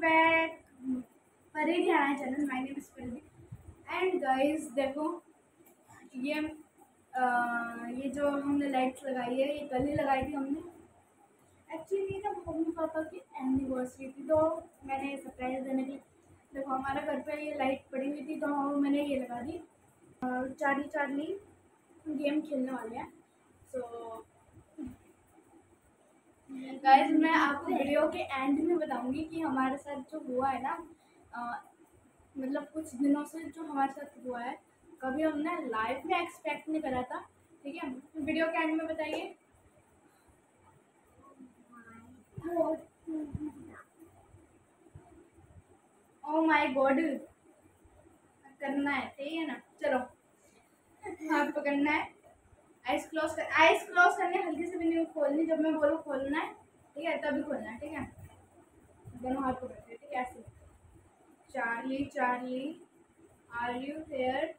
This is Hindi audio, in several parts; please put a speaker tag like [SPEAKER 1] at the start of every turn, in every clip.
[SPEAKER 1] बैक परिधि चैनल। माय नेम इज परिधि एंड गाइस देखो ये जो हमने लाइट्स लगाई है ये कल ही लगाई थी हमने। एक्चुअली ना मम्मी पापा की एनिवर्सरी थी तो मैंने सरप्राइज देने के लिए देखो हमारे घर पे ये लाइट पड़ी हुई थी तो मैंने ये लगा दी। चार्ली चार्ली गेम खेलने वाले हैं। सो गाइस मैं आपको वीडियो के एंड में बताऊंगी कि हमारे साथ जो हुआ है ना मतलब कुछ दिनों से जो हमारे साथ हुआ है कभी हमने लाइफ में एक्सपेक्ट नहीं करा था। ठीक है वीडियो के एंड में बताइए। ओ माय गॉड करना है ठीक है ना। चलो हाथ पकड़ना है। आइस क्लोज करने हल्की से भी नहीं खोलनी। जब मैं बोलूँ खोलना है ठीक है तभी खोलना है। ठीक है दोनों हाथ पकड़ते हैं ठीक है ऐसे। Charlie Charlie are you here.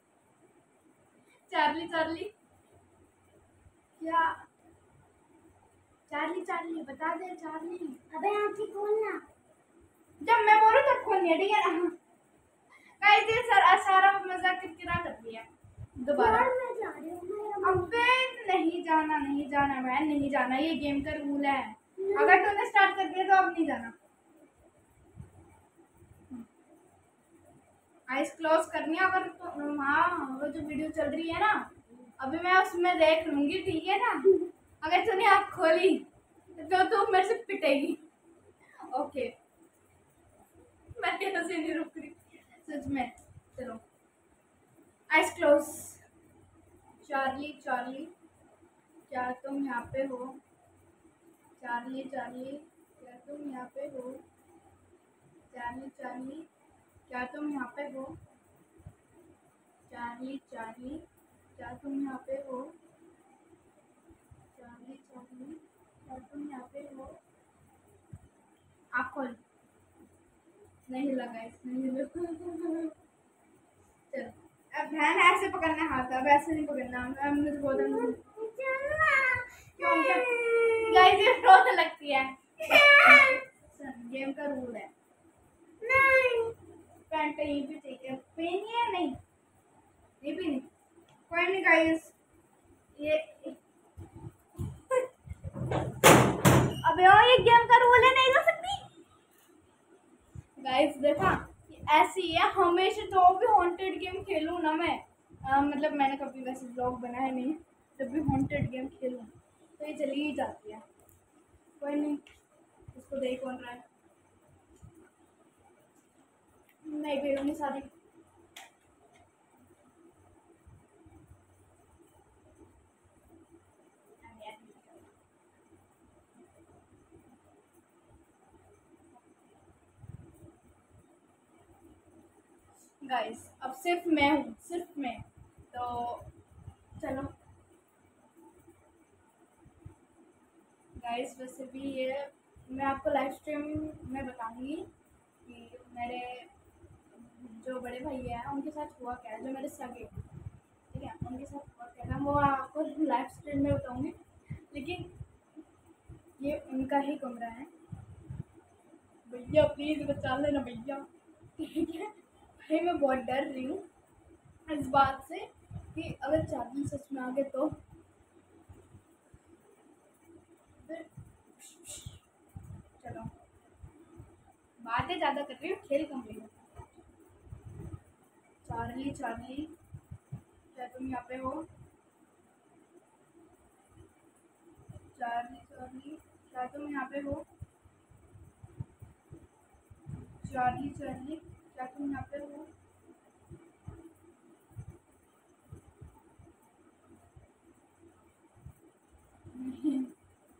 [SPEAKER 1] Charlie Charlie क्या चार्ली चार्ली बता दे चार्ली।
[SPEAKER 2] अबे आंखें खोलना।
[SPEAKER 1] जब मैं बोलूँ तब खोलनी है ठीक है ना। गाइस ये सारा मजाक किरकिरा कर दिया दोबारा।
[SPEAKER 2] मैं जा रही हूँ।
[SPEAKER 1] अबे नहीं जाना मैं नहीं जाना। ये गेम का रूल है। अगर तूने स्टार्ट कर दिया तो अब नहीं जाना। आइस क्लोज करनी है। अगर तो हाँ वो जो वीडियो चल रही है ना अभी मैं उसमें देख लूंगी ठीक है ना। अगर तूने आँख खोली तो तू मेरे से पिटेगी। ओके मैं हंसी नहीं रुक रही सच में। चलो आइस क्लोज। चार्ली चार्ली क्या तुम यहाँ पे हो। चार्ली चार्ली क्या तुम यहाँ पे हो। चार्ली चार्ली क्या तुम यहाँ पे हो। चार्ली चार्ली क्या तुम यहाँ पे हो। चार्ली चार्ली क्या तुम यहाँ पे हो। आप खोल नहीं लगा इसमें। चलो अब ध्यान ऐसे पकड़ना हाथ। अब ऐसे नहीं पकड़ना। अब मुझे बहुत क्यों गाइस ये फ्रॉड लगती है। गेम का रूल है। पैंट यहीं पे चाहिए पहनी है नहीं ये भी नहीं। कोई नहीं गाइस ये अबे ओ ये गेम का रूल है नहीं जा सकती। गाइस देखा ऐसी है हमेशा जो भी हॉन्टेड गेम खेलूँ ना मैं मतलब मैंने कभी वैसे ब्लॉग बनाया नहीं। जब भी हॉन्टेड गेम खेलूँ तो ये चली ही जाती है। कोई नहीं इसको देख कौन रहा है। नहीं खेलूँगी सारी। गाइस अब सिर्फ मैं हूँ सिर्फ मैं तो चलो। गाइस वैसे भी ये मैं आपको लाइव स्ट्रीम में बताऊंगी कि मेरे जो बड़े भैया हैं उनके साथ हुआ क्या है। जो मेरे सगे ठीक है उनके साथ हुआ क्या है वो आपको लाइव स्ट्रीम में बताऊंगी। लेकिन ये उनका ही कमरा है। भैया प्लीज़ बचा लेना भैया ठीक है। भाई मैं बहुत डर रही हूँ इस बात से कि अगर चार्ली सच में आ गए तो चलो बातें ज़्यादा कर रही हूँ खेल कम रही हूँ। चार्ली चार्ली क्या तुम यहाँ पे हो। चार्ली चार्ली क्या तुम यहाँ पे हो। चार्ली चार्ली क्या तुम यहाँ पे हो।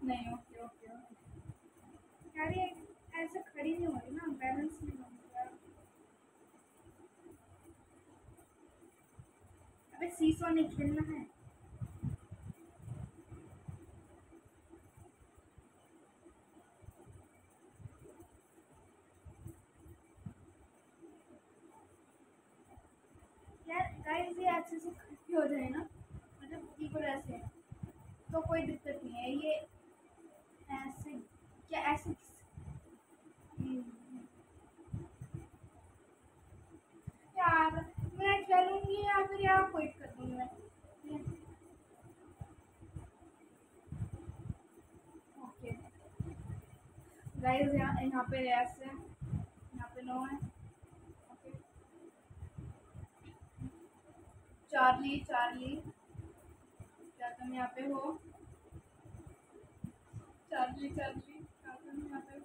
[SPEAKER 1] नहीं ओके ओके ओके यार ये ऐसे खड़ी नहीं हो रही ना बैलेंस नहीं हो रहा। अबे सीसो नहीं खेलना है। यार गाइस ये अच्छे से खड़ी हो जाए ना मतलब बिल्कुल ऐसे तो कोई दिक्कत नहीं है। ये ऐसे क्या ऐसे गाइस यहाँ पे यस है, यहाँ पे नो है। ओके, चार्ली चार्ली क्या तुम यहाँ पे हो? चार्ली चार्ली क्या तुम यहाँ पे?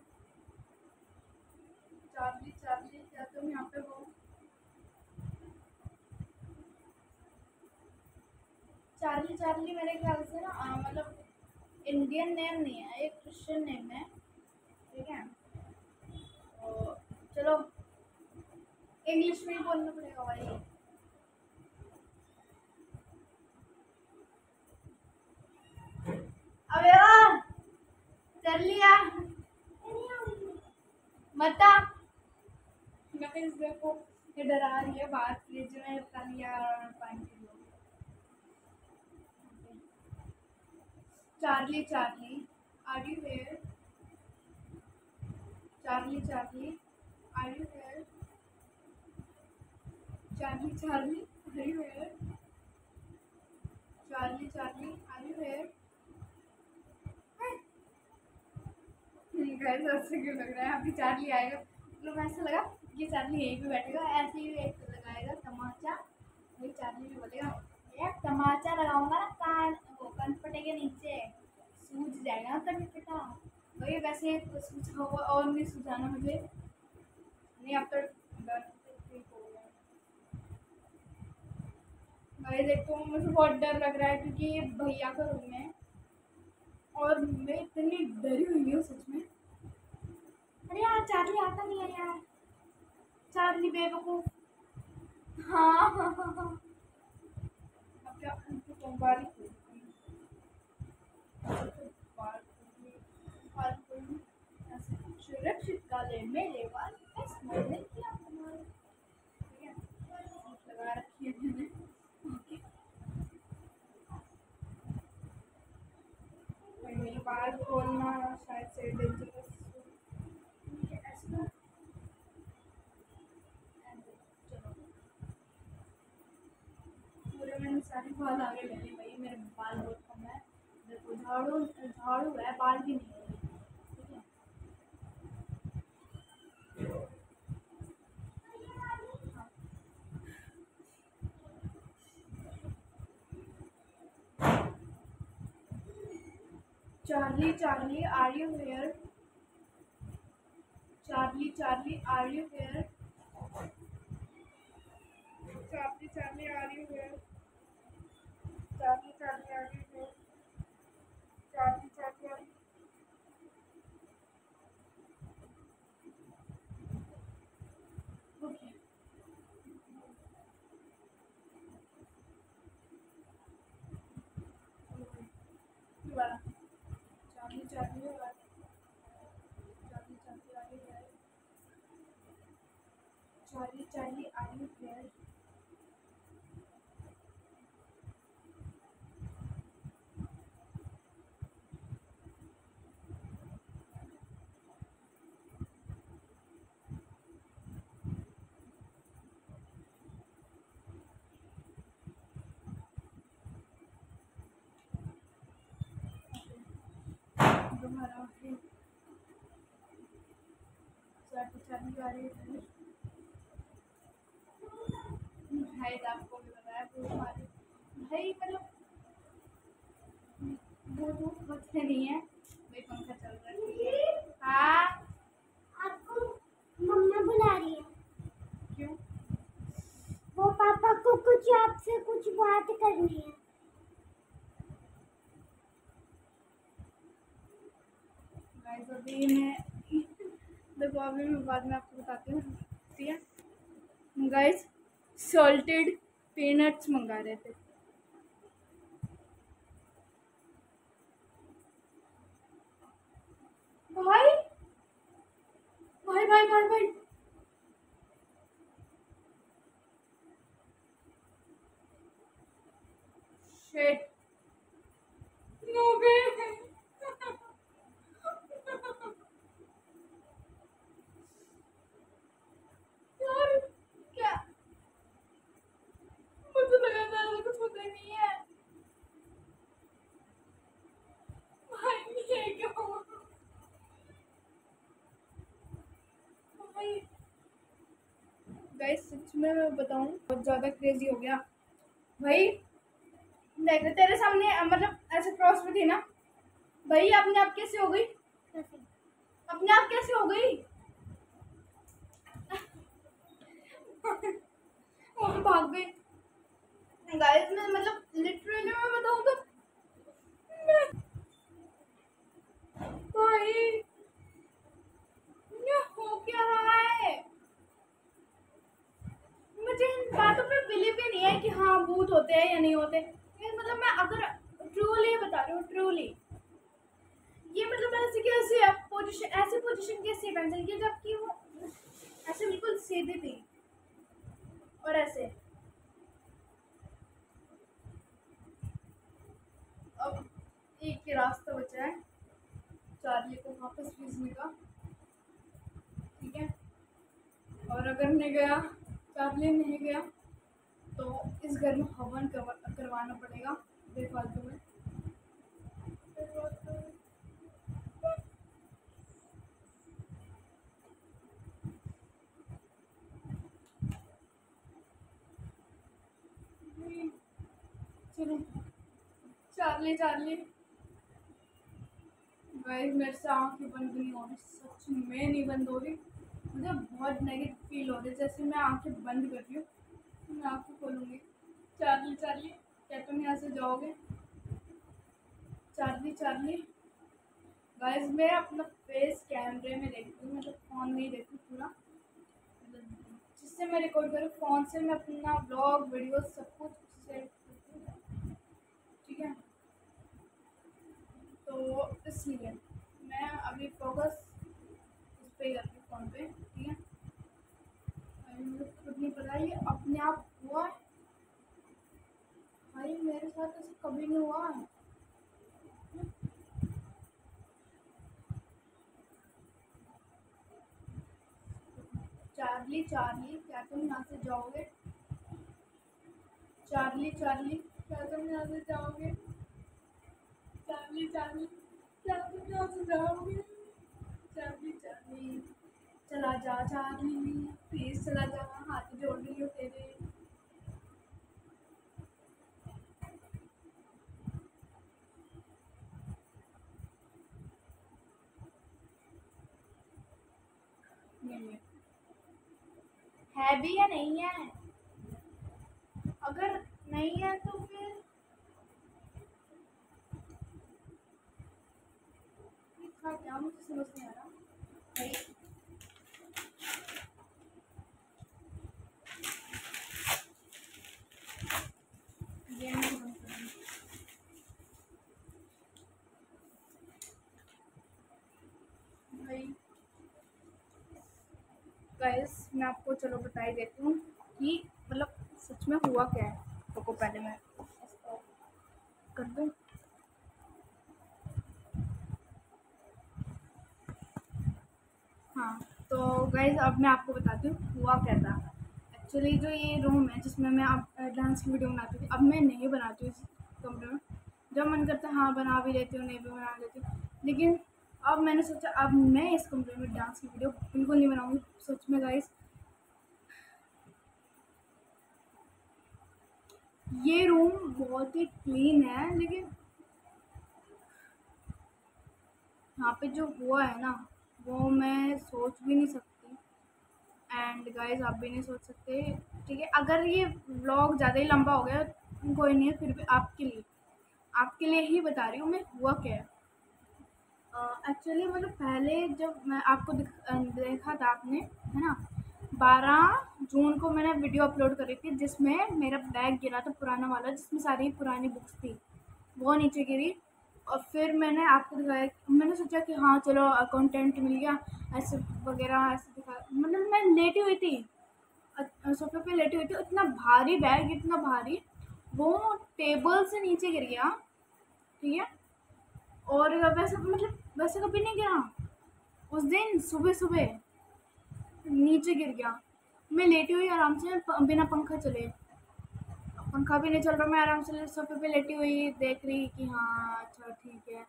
[SPEAKER 1] चार्ली चार्ली क्या तुम यहाँ पे हो? चार्ली चार्ली मेरे ख्याल से ना मतलब इंडियन नेम नहीं है, एक क्रिश्चियन नेम है, ठीक है। तो चलो इंग्लिश में ही बोलना पड़ेगा भाई। अबे वाह, कर लिया मता। गाइस देखो ये डरा रही है बात, ये जो है कर लिया पानी पी लो। Charlie Charlie are you here? Charlie Charlie are you here? Charlie Charlie are you here? Charlie Charlie are you here? Guys ऐसे क्यों लग रहा है अभी चार्ली आएगा, मतलब ऐसा लगा ये चार्ली यहीं पे बैठेगा, ऐसे ही एक लगाएगा तमाचा, वही चार्ली भी बोलेगा यार तमाचा लगाऊंगा ना कान वो कनपटे के नीचे सूझ जाएगा ना कनपटा। वही वैसे सूझा हुआ और नहीं सूझाना मुझे, नहीं अब तो दर्द ठीक हो गया। भाई देखो मुझे बहुत डर लग रहा है क्योंकि ये भैया का रूम है और मैं इतनी डरी हुई हूँ सच में। अरे यार चार्ली आता नहीं है यार, चार्ली बेवकूफ। हाँ हाँ हाँ हाँ, अब क्या उनको सोमवारी सुरक्षित काले मेरे वाल मैंने क्या कमाल, ठीक है लगा रखी है मैंने। ओके मेरे बाल खोलना शायद से डेंजरस ऐसा। चलो पूरे मैंने सारी बाल आगे ले ली भाई, मेरे बाल बहुत कम है। देखो झाड़ू झाड़ू है बाल भी नहीं है, ठीक है। Charlie Charlie are you here? Charlie Charlie are you here? Charlie Charlie are you here? Charlie Charlie are you here? Charlie Charlie are okay दोबारा Charlie Charlie Charlie Charlie are you here? Charlie Charlie are you here? दोबारा okay Charlie Charlie are you here? भाई आपको भी बताया वो हमारे भाई मतलब वो धूप होते नहीं है भाई, पंखा चल रहा है ठीक है। हाँ
[SPEAKER 2] आपको मम्मा बुला रही है।
[SPEAKER 1] क्यों?
[SPEAKER 2] वो पापा को कुछ आपसे कुछ बात करनी है।
[SPEAKER 1] गाइस अभी मैं देखो अभी मैं बाद में आपको बताती हूँ, ठीक है। गाइस सॉल्टेड पीनट्स मंगा रहे थे, भाई भाई भाई भाई भाई शिट नो वे यार क्या, मुझे लगा था ऐसा कुछ होता ही नहीं है भाई, ये क्या हुआ? गाइस सच में मैं बताऊं बहुत ज़्यादा क्रेजी हो गया भाई। देख तेरे सामने मतलब ऐसे क्रॉस में थी ना भाई, अपने आप कैसे हो गई?
[SPEAKER 2] कैसे?
[SPEAKER 1] अपने आप कैसे हो गई? वो भी भाग गई। गाइस मैं मतलब लिटरली मैं बताऊं तो भाई ये हो क्या रहा है? मुझे इन बातों पे बिलीव ही नहीं है कि हाँ भूत होते हैं या नहीं होते। ये मतलब मैं अगर ट्रूली बता रही हूँ, ट्रूली ये मतलब ऐसे कैसे पोजीशन, ऐसी पोजीशन कैसे बन सकती है जबकि वो ऐसे बिल्कुल सीधी थी और ऐसे। अब एक ही रास्ता बचा है चार्ली को वापस भेजने का, ठीक है? और अगर नहीं गया, चार्ली नहीं गया, तो इस घर में हवन करवाना पड़ेगा बेफालतू में। चलो चार्ली चार्ली गाइस मेरे से आँखें बंद नहीं हो रही, सच में नहीं बंद हो रही। मुझे बहुत नेगेटिव फील हो रही है, जैसे मैं आँखें बंद कर रही हूँ मैं आँखें खोलूँगी। चार्ली चार्ली क्या तुम यहाँ से जाओगे? चार्ली चार्ली गाइस मैं अपना फेस कैमरे में देखती हूँ, मतलब फ़ोन में ही देखती हूँ पूरा, मतलब जिससे मैं रिकॉर्ड करूँ फ़ोन से, मैं अपना ब्लॉग वीडियो सब कुछ उससे करती हूँ, ठीक है? तो इसलिए मैं अभी फोकस उस पर करती हूँ, फ़ोन पे, ठीक है? अभी मुझे खुद नहीं पता ये अपने आप हुआ है भाई, मेरे साथ ऐसा कभी नहीं हुआ है। चार्ली चार्ली क्या तुम यहाँ से जाओगे? चार्ली चार्ली क्या तुम यहाँ से जाओगे? चार्ली चार्ली क्या तुम यहाँ से जाओगे? चार्ली चार्ली चला जा चार्ली, प्लीज चला जा, हाथ जोड़ रही हो तेरे। नहीं है भी या नहीं है? अगर नहीं है तो फिर ये था क्या, मुझे समझ नहीं आ रहा भाई। ये नहीं बंद करूँगी भाई। गाइस मैं आपको चलो बता ही देती हूँ कि मतलब सच में हुआ क्या है। तो पहले मैं इसको कर दूँ। हाँ तो गाइस अब मैं आपको बताती हूँ हुआ क्या था। एक्चुअली जो ये रूम है जिसमें मैं अब डांस की वीडियो बनाती थी, अब मैं नहीं बनाती हूँ इस कमरे में। जब मन करता है हाँ बना भी लेती हूँ, नहीं भी बना लेती हूँ, लेकिन अब मैंने सोचा अब मैं इस कमरे में डांस की वीडियो बिल्कुल नहीं बनाऊँगी। सच में गाइस ये रूम बहुत ही क्लीन है, लेकिन यहाँ पे जो हुआ है ना वो मैं सोच भी नहीं सकती, एंड गाइस आप भी नहीं सोच सकते, ठीक है? अगर ये व्लॉग ज़्यादा ही लंबा हो गया कोई नहीं है, फिर भी आपके लिए ही बता रही हूँ मैं हुआ क्या है। एक्चुअली मतलब पहले जब मैं आपको देखा था आपने, है ना? 12 जून को मैंने वीडियो अपलोड करी थी जिसमें मेरा बैग गिरा था पुराना वाला, जिसमें सारी पुरानी बुक्स थी, वो नीचे गिरी। और फिर मैंने आपको दिखाया, मैंने सोचा कि हाँ चलो कंटेंट मिल गया ऐसे वगैरह, ऐसे दिखा, मतलब मैं लेटी हुई थी सोफे पे लेटी हुई थी, इतना भारी बैग, इतना भारी, वो टेबल से नीचे गिर गया, ठीक है? और वैसे मतलब वैसे कभी नहीं गिरा, उस दिन सुबह सुबह नीचे गिर गया। मैं लेटी हुई आराम से बिना पंखा चले, पंखा भी नहीं चल रहा, मैं आराम से सोफे पे लेटी हुई देख रही कि हाँ अच्छा ठीक है।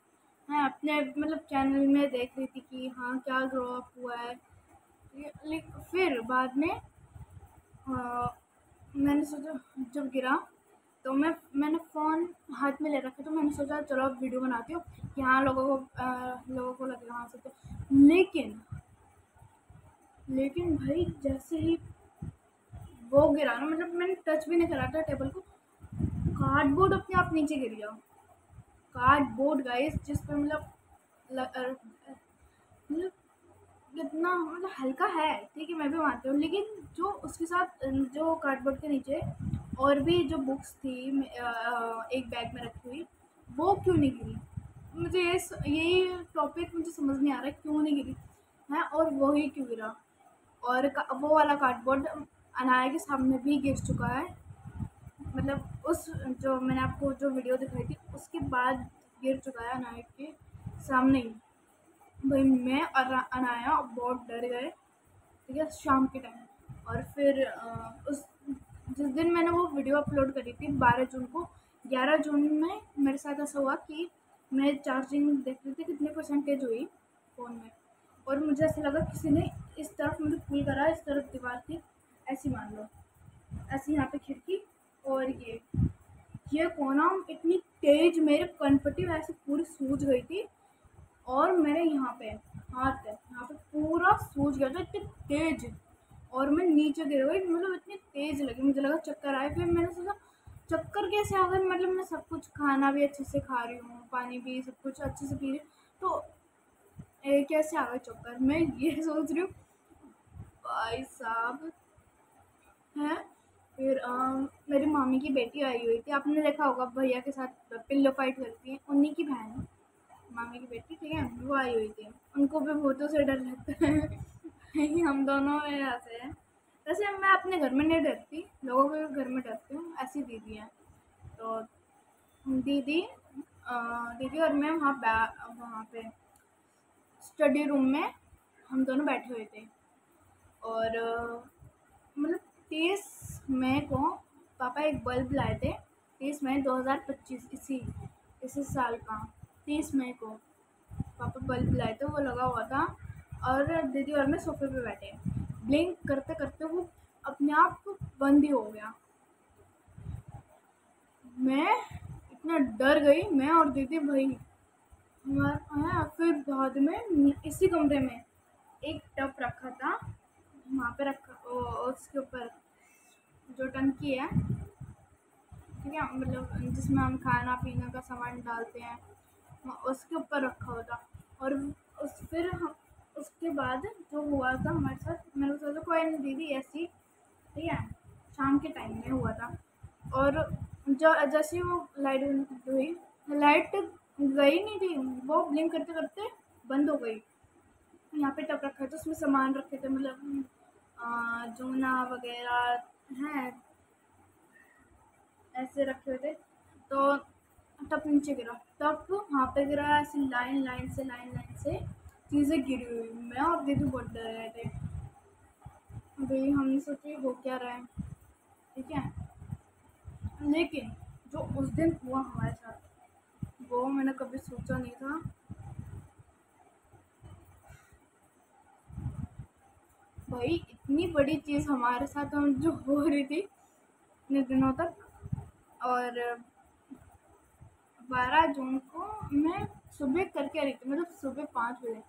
[SPEAKER 1] मैं अपने मतलब चैनल में देख रही थी कि हाँ क्या ग्रो अप हुआ है। फिर बाद में मैंने सोचा जब गिरा तो मैंने फ़ोन हाथ में ले रखा, तो मैंने सोचा चलो अब वीडियो बनाती हूँ कि हाँ लोगों को लगेगा हाँ सच है। लेकिन भाई जैसे ही वो गिरा ना, मतलब मैंने टच भी नहीं करा था टेबल को, कार्डबोर्ड अपने आप नीचे गिर गया। कार्डबोर्ड गाइस, जिस पे मतलब कितना मतलब हल्का है, ठीक है मैं भी मानती हूँ, लेकिन जो उसके साथ जो कार्डबोर्ड के नीचे और भी जो बुक्स थी एक बैग में रखी हुई, वो क्यों नहीं गिरी? मुझे यही टॉपिक मुझे समझ नहीं आ रहा है, क्यों नहीं गिरी है और वो ही क्यों गिरा। और वो वाला कार्डबोर्ड अनाया के सामने भी गिर चुका है, मतलब उस जो मैंने आपको जो वीडियो दिखाई थी उसके बाद गिर चुका है अनाया के सामने ही। भाई मैं और अनाया बहुत डर गए, ठीक है, शाम के टाइम। और फिर उस जिस दिन मैंने वो वीडियो अपलोड करी थी 12 जून को, 11 जून में मेरे साथ ऐसा हुआ कि मैं चार्जिंग देख रही थी कितने परसेंटेज हुई फ़ोन में, और मुझे ऐसा लगा किसी ने इस तरफ मुझे पुल करा, इस तरफ दीवार थी, ऐसी मान लो, ऐसी यहाँ पे खिड़की, और ये कोना इतनी तेज मेरे कनपट्टी वैसे पूरी सूज गई थी, और मेरे यहाँ पे हाथ है, यहाँ पे पूरा सूज गया था इतनी तेज, और मैं नीचे गिर गई, मतलब इतनी तेज लगी, मुझे लगा चक्कर आए। फिर मैंने सोचा चक्कर कैसे आ गए, मतलब मैं सब कुछ खाना भी अच्छे से खा रही हूँ, पानी भी सब कुछ अच्छे से पी रही हूँ, तो कैसे आ गए चक्कर, मैं ये सोच रही हूँ भाई साहब है। फिर मेरी मामी की बेटी आई हुई थी, आपने देखा होगा भैया के साथ पिल्लो फाइट करती है, उन्हीं की बहन है मामी की बेटी, ठीक है, वो आई हुई थी। उनको भी भूतों से डर लगता है कि हम दोनों में ऐसे हैं। वैसे मैं अपने घर में नहीं डरती, लोगों के घर में डरती हूँ, ऐसी दीदी है। तो दीदी दीदी और मैं वहाँ पे स्टडी रूम में हम दोनों बैठे हुए थे, और मतलब 30 मई को पापा एक बल्ब लाए थे, 30 मई 2025, इसी साल का 30 मई को पापा बल्ब लाए थे, वो लगा हुआ था, और दीदी और मैं सोफे पे बैठे, ब्लिंक करते करते वो अपने आप बंद ही हो गया। मैं इतना डर गई, मैं और दीदी भाई है। फिर बाद में इसी कमरे में एक टब रखा था, वहाँ पे रखा, उसके ऊपर जो टंकी है, ठीक है, मतलब जिसमें हम खाना पीने का सामान डालते हैं, उसके ऊपर रखा हुआ था। और फिर हम उसके बाद जो हुआ था हमारे साथ, मैंने सोचा कोई नहीं दीदी ऐसी, ठीक है, शाम के टाइम में हुआ था। और जो जैसे ही वो लाइट हुई, लाइट गई नहीं थी, वो ब्लिंक करते करते बंद हो गई। यहाँ पे टब रखा था, उसमें सामान रखे थे, मतलब जूना वगैरह हैं, ऐसे रखे हुए थे। तो टब नीचे गिरा, तब वहाँ पे गिरा, ऐसी लाइन लाइन से चीज़ें गिरी हुई, मैं और दीदी बहुत डर रहे थे। भाई हमने सोची हो क्या रहा है, ठीक है, लेकिन जो उस दिन हुआ हमारे साथ वो मैंने कभी सोचा नहीं था। भाई इतनी बड़ी चीज़ हमारे साथ हम जो हो रही थी इतने दिनों तक, और 12 जून को मैं सुबह करके आ रही थी, मतलब सुबह 5 बजे,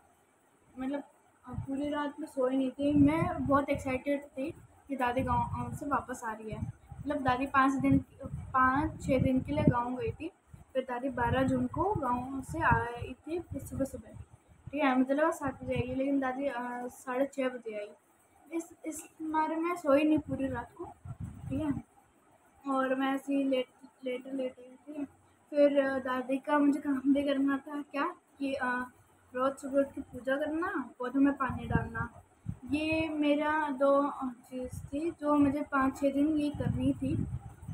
[SPEAKER 1] मतलब पूरी रात में सोई नहीं थी, मैं बहुत एक्साइटेड थी कि दादी गाँव से वापस आ रही है। मतलब दादी 5-6 दिन के लिए गाँव गई थी, फिर दादी 12 जून को गाँव से आई थी सुबह सुबह, ठीक है, मुझे लगा 7 बजे आएगी, लेकिन दादी 6:30 बजे आई। इस बारे में सोई नहीं पूरी रात को, ठीक है, और मैं ऐसे ही लेट रही थी। फिर दादी का मुझे काम भी करना था, क्या कि रोज़ सुबह उठ के पूजा करना, पौधों में पानी डालना, ये मेरा 2 चीज़ थी जो मुझे 5-6 दिन ये करनी थी,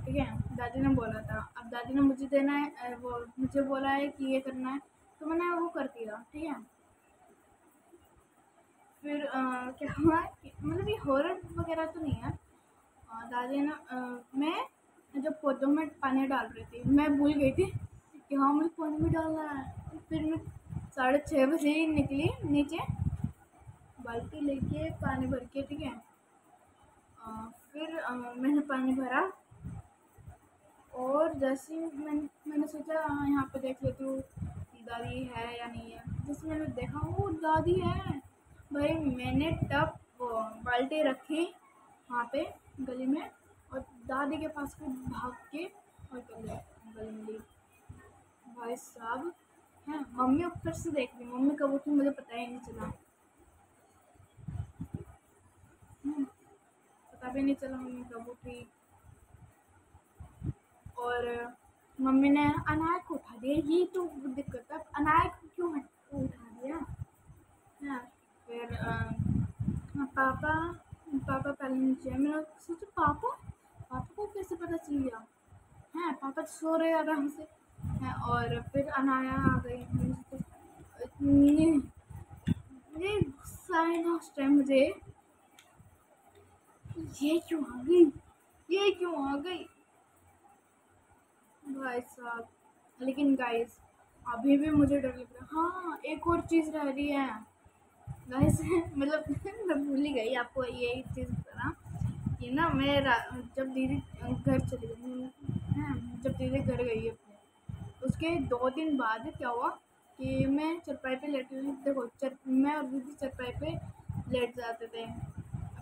[SPEAKER 1] ठीक है, दादी ने बोला था। अब दादी ने मुझे देना है, वो मुझे बोला है कि ये करना है, तो मैंने वो कर दिया, ठीक है। फिर क्या हुआ कि मतलब ये हॉरर वगैरह तो नहीं है, दादी ने मैं जब पौधों में पानी डाल रही थी, मैं भूल गई थी कि हाँ मुझे पानी भी डालना है। फिर मैं 6:30 बजे ही निकली नीचे, बाल्टी लेके पानी भर के, ठीक है, फिर मैंने पानी भरा और जैसे ही मैंने सोचा यहाँ पे देख लेती हूँ दादी है या नहीं है। जैसे मैंने देखा वो दादी है भाई। मैंने टब बाल्टी रखी वहाँ पे गली में और दादी के पास को भाग के और गली में ली भाई साहब। हैं मम्मी ऊपर से देख रही, मम्मी कब उठी मुझे पता ही नहीं चला। पता भी नहीं चला मम्मी कब उठी। और मम्मी ने अनायक को उठा दिया। ये तो दिक्कत है, अनायक को क्यों उठा दिया। हाँ फिर पापा पहले नीचे। मैंने सोचा पापा को कैसे पता चल गया। हाँ पापा तो सो रहे आराम से हैं। और फिर अनाया आ गई। ये गुस्सा है ना उस टाइम मुझे, ये क्यों आ गई भाई साहब। लेकिन गाइस अभी भी मुझे डर लग रहा है। हाँ एक और चीज़ रह रही है गाइस मतलब मैं भूल ही गई आपको ये चीज़ बताना कि ना मैं जब दीदी घर चली गई है, जब दीदी घर गई अपने उसके 2 दिन बाद क्या हुआ कि मैं चरपाई पे लेटी हुई। देखो मैं और दीदी चरपाई पे लेट जाते थे।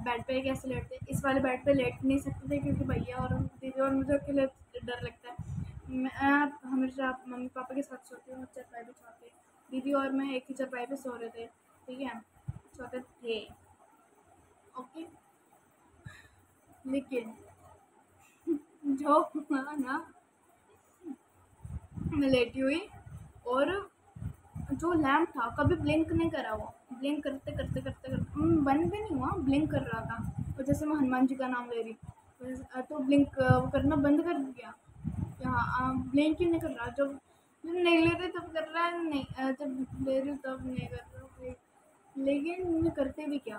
[SPEAKER 1] बेड पे कैसे लेटते, इस वाले बेड पे लेट नहीं सकते थे क्योंकि भैया और दीदी और मुझे अकेले डर लगता है। मैं हमेशा मम्मी पापा के साथ सोती हूँ चरपाई पे सोते। दीदी और मैं एक ही चरपाई पे सो रहे थे, ठीक है, सोते थे ओके। लेकिन जो हुआ ना, मैं लेटी हुई और जो लैम्प था कभी ब्लिंक नहीं करा। वो ब्लिंक करते करते करते करते बंद भी नहीं हुआ, ब्लिंक कर रहा था। और जैसे मैं हनुमान जी का नाम ले रही तो ब्लिंक करना बंद कर दिया। हाँ ब्लिंक क्यों नहीं कर रहा। जब नहीं ले रही तब कर रहा है, नहीं जब ले रही तब नहीं कर रहा। लेकिन मैं करते भी क्या,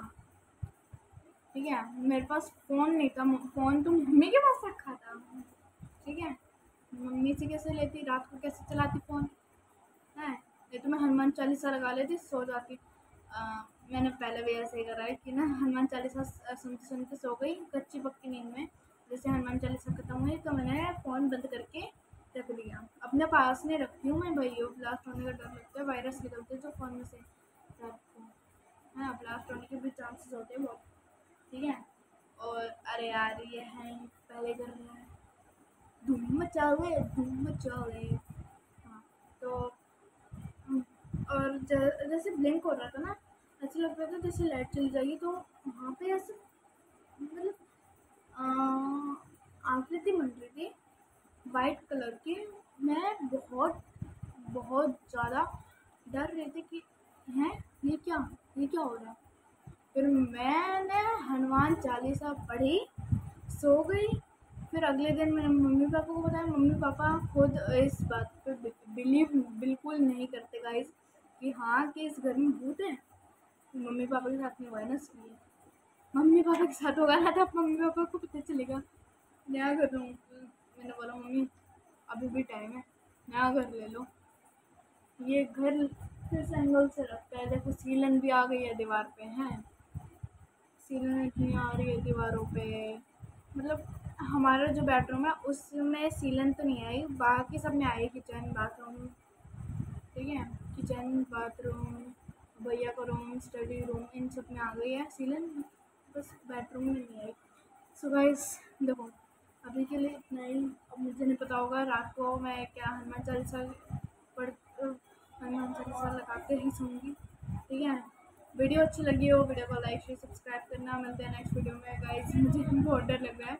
[SPEAKER 1] ठीक है। मेरे पास फ़ोन नहीं था, फ़ोन तो मम्मी के पास रखा था, ठीक है। मम्मी से कैसे लेती, रात को कैसे चलाती फ़ोन है। ये तो मैं हनुमान चालीसा लगा लेती सो जाती। मैंने पहले भी ऐसे ही करा है कि ना हनुमान चालीसा सुनते सुनते सो गई कच्ची पक्की नींद में। जैसे हनुमान चालीसा खत्म हुई तो मैंने फ़ोन बंद करके रख दिया। अपने पास नहीं रखती हूँ मैं भाई, ब्लास्ट होने का डर लगता है, वायरस निकलते हैं जो फ़ोन में से रात को, हाँ ब्लास्ट होने के भी चांसेस होते हैं बहुत, ठीक है। और अरे यार ये है पहले कर रहे हैं धूम मचावे। हाँ तो और जैसे ब्लिंक हो रहा था ना, ऐसे लग रहा था जैसे लाइट चली जाएगी। तो वहाँ पे ऐसे मतलब आकृति बन रही थी वाइट कलर की। मैं बहुत बहुत ज़्यादा डर रही थी कि हैं ये क्या हो रहा है। फिर मैंने हनुमान चालीसा पढ़ी, सो गई। फिर अगले दिन मैंने मम्मी पापा को बताया। मम्मी पापा खुद इस बात पे बिलीव बिल्कुल नहीं करते गाइस कि हाँ कि इस घर में भूत है। मम्मी पापा के साथ नहीं हुआ है ना, इसलिए मम्मी पापा के साथ होगा ना तो मम्मी पापा को पता चलेगा। नया घर लूँ, मैंने बोला मम्मी अभी भी टाइम है, नया घर ले लो। ये घर किस एंगल से रखता है, देखो सीलन भी आ गई है दीवार पे, हैं सीलन इतनी आ रही है दीवारों पे। मतलब हमारा जो बेडरूम है उसमें सीलन तो नहीं आई, बाकी सब में आई। किचन बाथरूम, ठीक है, किचन बाथरूम भैया का रूम स्टडी रूम इन सब में आ गई है सीलन, बस बेडरूम में नहीं आई। सो गाइस देखो अभी के लिए इतना ही। अब मुझे नहीं पता होगा रात को मैं क्या हनुमान चालीसा पढ़ हनुमान चालीसा लगा के ही सोऊंगी, ठीक है। वीडियो अच्छी लगी हो वीडियो को लाइक शेयर सब्सक्राइब करना। मिलते हैं नेक्स्ट वीडियो में गाइस। मुझे बहुत डर लग रहा है।